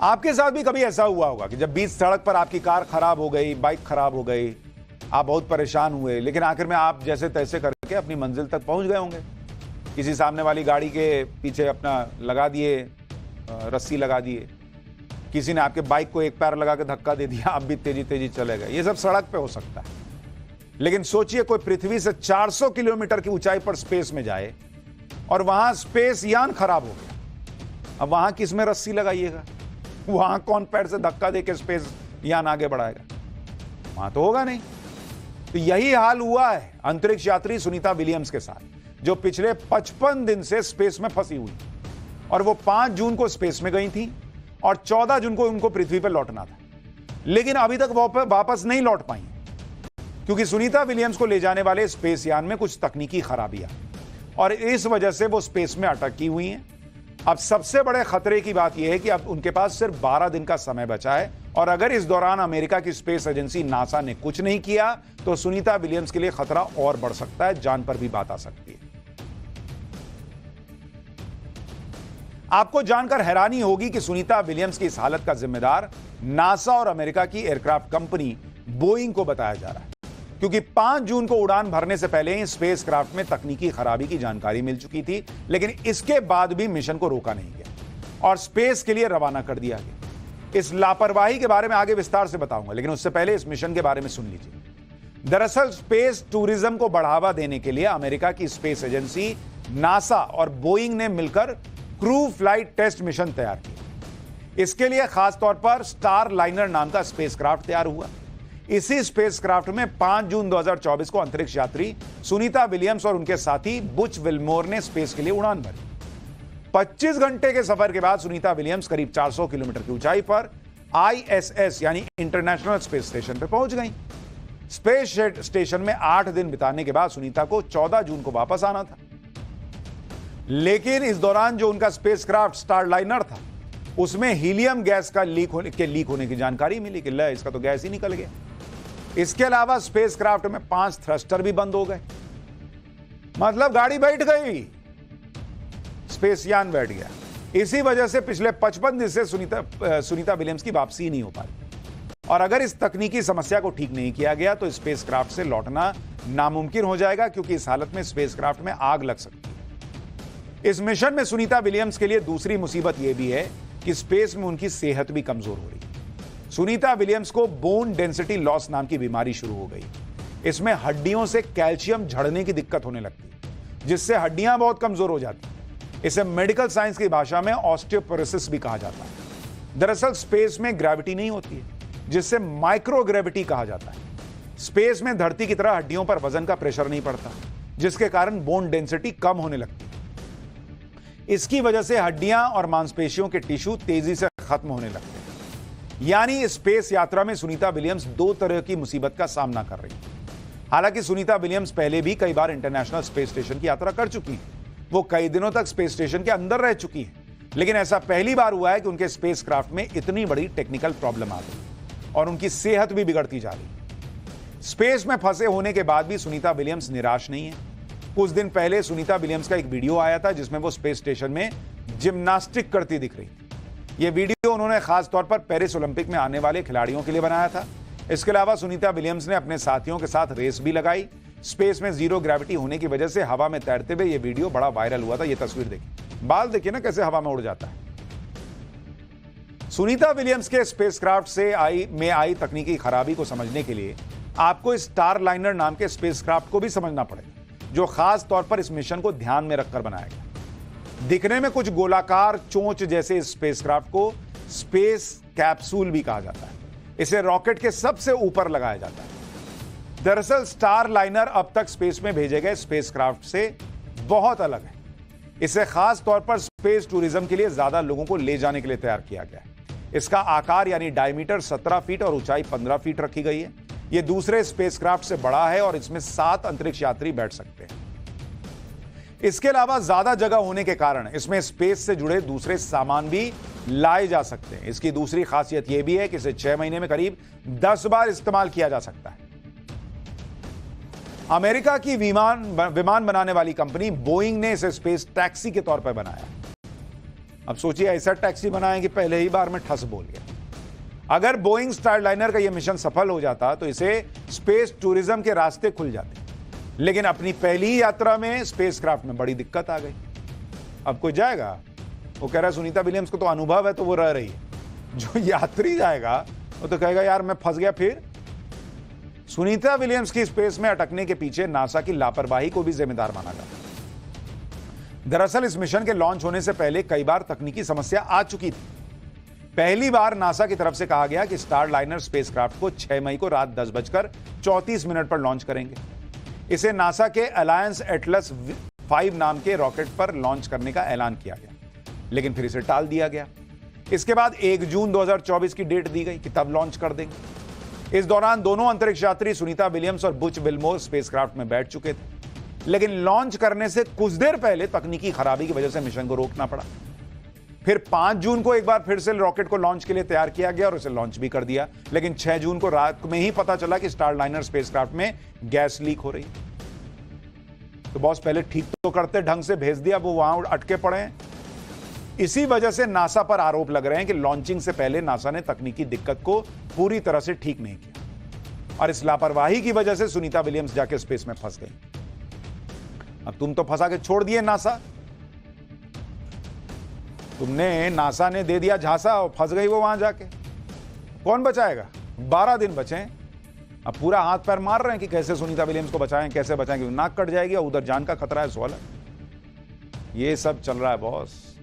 आपके साथ भी कभी ऐसा हुआ होगा कि जब बीच सड़क पर आपकी कार खराब हो गई, बाइक खराब हो गई, आप बहुत परेशान हुए, लेकिन आखिर में आप जैसे तैसे करके अपनी मंजिल तक पहुंच गए होंगे। किसी सामने वाली गाड़ी के पीछे अपना लगा दिए, रस्सी लगा दिए, किसी ने आपके बाइक को एक पैर लगा के धक्का दे दिया, आप भी तेजी तेजी चले गए। ये सब सड़क पे हो सकता है। लेकिन सोचिए कोई पृथ्वी से 400 किलोमीटर की ऊंचाई पर स्पेस में जाए और वहां स्पेस यान खराब हो गया। अब वहां किस में रस्सी लगाइएगा? वहां कौन पैर से धक्का देके स्पेस यान आगे बढ़ाएगा? वहां तो होगा नहीं। तो यही हाल हुआ है अंतरिक्ष यात्री सुनीता विलियम्स के साथ, जो पिछले 55 दिन से स्पेस में फंसी हुई, और वो 5 जून को स्पेस में गई थी और 14 जून को उनको पृथ्वी पर लौटना था, लेकिन अभी तक वापस नहीं लौट पाई, क्योंकि सुनीता विलियम्स को ले जाने वाले स्पेस यान में कुछ तकनीकी खराबियां, और इस वजह से वो स्पेस में अटकी हुई हैं। अब सबसे बड़े खतरे की बात यह है कि अब उनके पास सिर्फ 12 दिन का समय बचा है, और अगर इस दौरान अमेरिका की स्पेस एजेंसी नासा ने कुछ नहीं किया तो सुनीता विलियम्स के लिए खतरा और बढ़ सकता है, जान पर भी बात आ सकती है। आपको जानकर हैरानी होगी कि सुनीता विलियम्स की इस हालत का जिम्मेदार नासा और अमेरिका की एयरक्राफ्ट कंपनी बोइंग को बताया जा रहा है, क्योंकि 5 जून को उड़ान भरने से पहले ही स्पेसक्राफ्ट में तकनीकी खराबी की जानकारी मिल चुकी थी, लेकिन इसके बाद भी मिशन को रोका नहीं गया और स्पेस के लिए रवाना कर दिया गया। इस लापरवाही के बारे में आगे विस्तार से बताऊंगा, लेकिन उससे पहले इस मिशन के बारे में सुन लीजिए। दरअसल स्पेस टूरिज्म को बढ़ावा देने के लिए अमेरिका की स्पेस एजेंसी नासा और बोइंग ने मिलकर क्रू फ्लाइट टेस्ट मिशन तैयार किया। इसके लिए खास तौर पर स्टार लाइनर नाम का स्पेसक्राफ्ट तैयार हुआ। इसी स्पेसक्राफ्ट में 5 जून 2024 को अंतरिक्ष यात्री सुनीता विलियम्स और उनके साथी बुच विल्मोर ने स्पेस के लिए उड़ान भरी। 25 घंटे के सफर के बाद सुनीता विलियम्स करीब 400 किलोमीटर की ऊंचाई पर ISS यानी इंटरनेशनल स्पेस स्टेशन पर पहुंच गई। स्पेस स्टेशन में 8 दिन बिताने के बाद सुनीता को 14 जून को वापस आना था, लेकिन इस दौरान जो उनका स्पेसक्राफ्ट स्टार लाइनर था उसमें हीलियम गैस का लीक होने की जानकारी मिली कि ले इसका तो गैस ही निकल गया। इसके अलावा स्पेसक्राफ्ट में 5 थ्रस्टर भी बंद हो गए, मतलब गाड़ी बैठ गई, स्पेस यान बैठ गया। इसी वजह से पिछले 55 दिन से सुनीता विलियम्स की वापसी नहीं हो पाई, और अगर इस तकनीकी समस्या को ठीक नहीं किया गया तो स्पेसक्राफ्ट से लौटना नामुमकिन हो जाएगा, क्योंकि इस हालत में स्पेसक्राफ्ट में आग लग सकती है। इस मिशन में सुनीता विलियम्स के लिए दूसरी मुसीबत यह भी है कि स्पेस में उनकी सेहत भी कमजोर हो रही है। सुनीता विलियम्स को बोन डेंसिटी लॉस नाम की बीमारी शुरू हो गई। इसमें हड्डियों से कैल्शियम झड़ने की दिक्कत होने लगती है, जिससे हड्डियां बहुत कमजोर हो जाती हैं। इसे मेडिकल साइंस की भाषा में ऑस्टियोपोरोसिस भी कहा जाता है। दरअसल स्पेस में ग्रेविटी नहीं होती है, जिससे माइक्रोग्रेविटी कहा जाता है। स्पेस में धरती की तरह हड्डियों पर वजन का प्रेशर नहीं पड़ता, जिसके कारण बोन डेंसिटी कम होने लगती है। इसकी वजह से हड्डियां और मांसपेशियों के टिश्यू तेजी से खत्म होने लगते हैं। यानी स्पेस यात्रा में सुनीता विलियम्स 2 तरह की मुसीबत का सामना कर रही है। हालांकि सुनीता विलियम्स पहले भी कई बार इंटरनेशनल स्पेस स्टेशन की यात्रा कर चुकी है, वो कई दिनों तक स्पेस स्टेशन के अंदर रह चुकी है, लेकिन ऐसा पहली बार हुआ है कि उनके स्पेसक्राफ्ट में इतनी बड़ी टेक्निकल प्रॉब्लम आ गई और उनकी सेहत भी बिगड़ती जा रही। स्पेस में फंसे होने के बाद भी सुनीता विलियम्स निराश नहीं है। कुछ दिन पहले सुनीता विलियम्स का एक वीडियो आया था जिसमें वो स्पेस स्टेशन में जिम्नास्टिक करती दिख रही थी। यह वीडियो उन्होंने खास तौर पर पेरिस ओलंपिक में आने वाले खिलाड़ियों के लिए बनाया था। इसके अलावा सुनीता विलियम्स ने अपने साथियों के साथ रेस भी लगाई। स्पेस में जीरो ग्रेविटी होने की वजह से हवा में तैरते हुए यह वीडियो बड़ा वायरल हुआ था। यह तस्वीर देखिए, बाल देखिए ना कैसे हवा में उड़ जाता है। सुनीता विलियम्स के स्पेसक्राफ्ट से आई तकनीकी खराबी को समझने के लिए आपको स्टार लाइनर नाम के स्पेसक्राफ्ट को भी समझना पड़ेगा, जो खास तौर पर इस मिशन को ध्यान में रखकर बनाया गया। दिखने में कुछ गोलाकार चोंच जैसे स्पेसक्राफ्ट को स्पेस कैप्सूल भी कहा जाता है। इसे रॉकेट के सबसे ऊपर लगाया जाता है। दरअसल स्टार लाइनर अब तक स्पेस में भेजे गए स्पेसक्राफ्ट से बहुत अलग है। इसे खास तौर पर स्पेस टूरिज्म के लिए ज्यादा लोगों को ले जाने के लिए तैयार किया गया है। इसका आकार यानी डायमीटर 17 फीट और ऊंचाई 15 फीट रखी गई है। यह दूसरे स्पेसक्राफ्ट से बड़ा है और इसमें 7 अंतरिक्ष यात्री बैठ सकते हैं। इसके अलावा ज्यादा जगह होने के कारण इसमें स्पेस से जुड़े दूसरे सामान भी लाए जा सकते हैं। इसकी दूसरी खासियत यह भी है कि इसे 6 महीने में करीब 10 बार इस्तेमाल किया जा सकता है। अमेरिका की विमान बनाने वाली कंपनी बोइंग ने इसे स्पेस टैक्सी के तौर पर बनाया। अब सोचिए ऐसा टैक्सी बनाएं कि पहले ही बार में ठस बोल गया। अगर बोइंग स्टारलाइनर का यह मिशन सफल हो जाता तो इसे स्पेस टूरिज्म के रास्ते खुल जाते, लेकिन अपनी पहली ही यात्रा में स्पेसक्राफ्ट में बड़ी दिक्कत आ गई। अब कोई जाएगा? वो कह रहा है सुनीता विलियम्स को तो अनुभव है तो वो रह रही है, जो यात्री जाएगा वो तो कहेगा यार मैं फंस गया। फिर सुनीता विलियम्स की स्पेस में अटकने के पीछे नासा की लापरवाही को भी जिम्मेदार माना जाता है। दरअसल इस मिशन के लॉन्च होने से पहले कई बार तकनीकी समस्या आ चुकी थी। पहली बार नासा की तरफ से कहा गया कि स्टारलाइनर स्पेसक्राफ्ट को 6 मई को रात 10:34 पर लॉन्च करेंगे। इसे नासा के अलायंस एटलस 5 नाम के रॉकेट पर लॉन्च करने का ऐलान किया गया, लेकिन फिर इसे टाल दिया गया। इसके बाद 1 जून 2024 की डेट दी गई कि तब लॉन्च कर देंगे। इस दौरान दोनों अंतरिक्ष यात्री सुनीता विलियम्स और बुच विल्मोर स्पेसक्राफ्ट में बैठ चुके थे, लेकिन लॉन्च करने से कुछ देर पहले तकनीकी खराबी की वजह से मिशन को रोकना पड़ा। फिर 5 जून को एक बार फिर से रॉकेट को लॉन्च के लिए तैयार किया गया और उसे लॉन्च भी कर दिया, लेकिन 6 जून को रात में ही पता चला कि स्टारलाइनर स्पेसक्राफ्ट में गैस लीक हो रही है। तो बॉस पहले ठीक तो करते, ढंग से भेज दिया, वो वहां अटके पड़े हैं। इसी वजह से नासा पर आरोप लग रहे हैं कि लॉन्चिंग से पहले नासा ने तकनीकी दिक्कत को पूरी तरह से ठीक नहीं किया और इस लापरवाही की वजह से सुनीता विलियम्स जाके स्पेस में फंस गई। अब तुम तो फंसा के छोड़ दिए नासा, तुमने नासा ने दे दिया झांसा और फंस गई वो वहां जाके। कौन बचाएगा? 12 दिन बचे। अब पूरा हाथ पैर मार रहे हैं कि कैसे सुनीता विलियम्स को बचाएं, कैसे बचाएं, नाक कट जाएगी और उधर जान का खतरा है। सवाल ये सब चल रहा है बॉस।